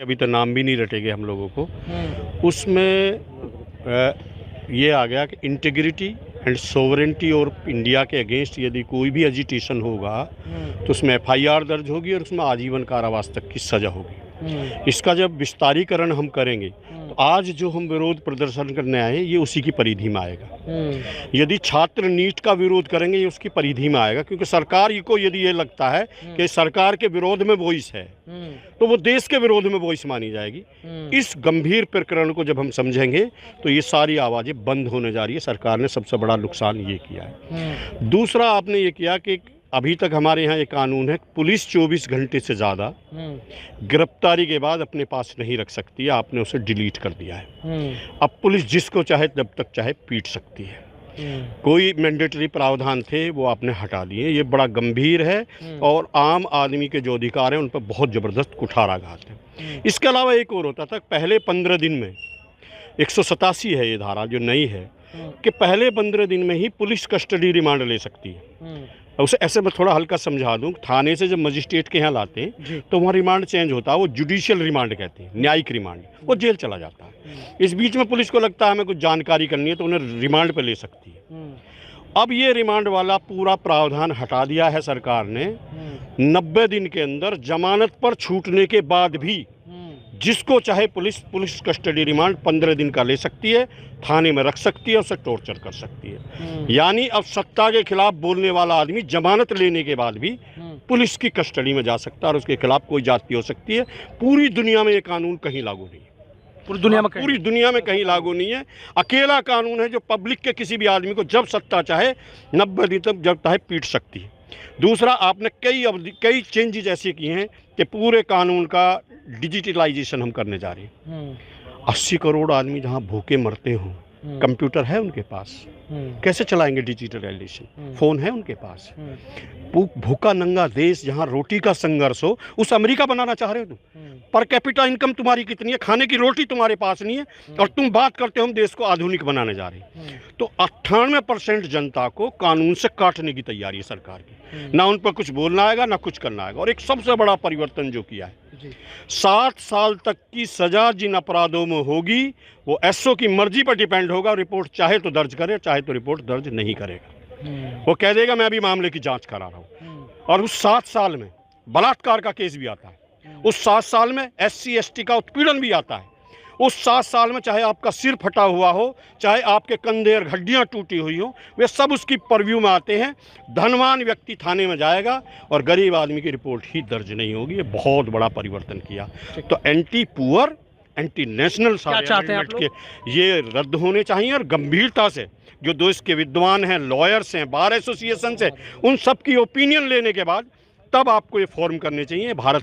अभी तो नाम भी नहीं रटेंगे हम लोगों को। उसमें ये आ गया कि इंटीग्रिटी एंड सोवरेंटी और इंडिया के अगेंस्ट यदि कोई भी एजिटेशन होगा तो उसमें एफआईआर दर्ज होगी और उसमें आजीवन कारावास तक की सज़ा होगी। इसका जब विस्तारीकरण हम करेंगे तो आज जो हम विरोध प्रदर्शन करने आए हैं ये उसी की परिधि में आएगा। यदि छात्र नीट का विरोध करेंगे ये उसकी परिधि में आएगा, क्योंकि सरकार को यदि ये लगता है कि सरकार के विरोध में वॉइस है तो वो देश के विरोध में वॉइस मानी जाएगी। इस गंभीर प्रकरण को जब हम समझेंगे तो ये सारी आवाज़ें बंद होने जा रही है। सरकार ने सबसे बड़ा नुकसान ये किया है। दूसरा आपने ये किया कि अभी तक हमारे यहाँ एक कानून है, पुलिस 24 घंटे से ज़्यादा गिरफ्तारी के बाद अपने पास नहीं रख सकती है। आपने उसे डिलीट कर दिया है। अब पुलिस जिसको चाहे जब तक चाहे पीट सकती है। कोई मैंडेटरी प्रावधान थे वो आपने हटा दिए। ये बड़ा गंभीर है और आम आदमी के जो अधिकार हैं उन पर बहुत ज़बरदस्त कुठाराघात है। इसके अलावा एक और होता था, पहले 15 दिन में 187 है ये धारा जो नई है कि पहले 15 दिन में ही पुलिस कस्टडी रिमांड ले सकती है। उसे ऐसे मैं थोड़ा हल्का समझा दूं, थाने से जब मजिस्ट्रेट के यहाँ लाते हैं तो वहाँ रिमांड चेंज होता है, वो जुडिशियल रिमांड कहते हैं, न्यायिक रिमांड, वो जेल चला जाता है। इस बीच में पुलिस को लगता है हमें कुछ जानकारी करनी है तो उन्हें रिमांड पे ले सकती है। अब ये रिमांड वाला पूरा प्रावधान हटा दिया है सरकार ने। 90 दिन के अंदर जमानत पर छूटने के बाद भी जिसको चाहे पुलिस कस्टडी रिमांड 15 दिन का ले सकती है, थाने में रख सकती है, उसे टॉर्चर कर सकती है। यानी अब सत्ता के खिलाफ बोलने वाला आदमी जमानत लेने के बाद भी पुलिस की कस्टडी में जा सकता है और उसके खिलाफ कोई जाति हो सकती है। पूरी दुनिया में ये कानून कहीं लागू नहीं है। पूरी दुनिया में कहीं लागू नहीं है। अकेला कानून है जो पब्लिक के किसी भी आदमी को जब सत्ता चाहे 90 दिन तक जब चाहे पीट सकती है। दूसरा, आपने कई चेंजेस ऐसे किए हैं कि पूरे कानून का डिजिटलाइजेशन हम करने जा रहे हैं। 80 करोड़ आदमी जहां भूखे मरते हों, कंप्यूटर है उनके पास, कैसे चलाएंगे डिजिटलाइजेशन? फोन है उनके पास। भूखा नंगा देश जहां रोटी का संघर्ष हो, उस अमेरिका बनाना चाह रहे हो तुम? पर कैपिटा इनकम तुम्हारी कितनी है? खाने की रोटी तुम्हारे पास नहीं है और तुम बात करते हो हम देश को आधुनिक बनाने जा रहे हैं। तो 98% जनता को कानून से काटने की तैयारी है सरकार की। ना उन पर कुछ बोलना आएगा ना कुछ करना आएगा। और एक सबसे बड़ा परिवर्तन जो किया है, 7 साल तक की सजा जिन अपराधों में होगी वो एसओ की मर्जी पर डिपेंड होगा। रिपोर्ट चाहे तो दर्ज करे, चाहे तो रिपोर्ट दर्ज नहीं करेगा। वो कह देगा मैं अभी मामले की जांच करा रहा हूँ। और उस 7 साल में बलात्कार का केस भी आता है, उस 7 साल में SC ST का उत्पीड़न भी आता है, उस 7 साल में चाहे आपका सिर फटा हुआ हो, चाहे आपके कंधे और हड्डियां टूटी हुई हो, वे सब उसकी परव्यू में आते हैं। धनवान व्यक्ति थाने में जाएगा और गरीब आदमी की रिपोर्ट ही दर्ज नहीं होगी। ये बहुत बड़ा परिवर्तन किया। तो एंटी पुअर, एंटी नेशनल सारे के ये रद्द होने चाहिए और गंभीरता से जो देश के विद्वान हैं, लॉयर्स हैं, बार एसोसिएशन से, उन सब की ओपिनियन लेने के बाद तब आपको ये फॉर्म करने चाहिए। भारत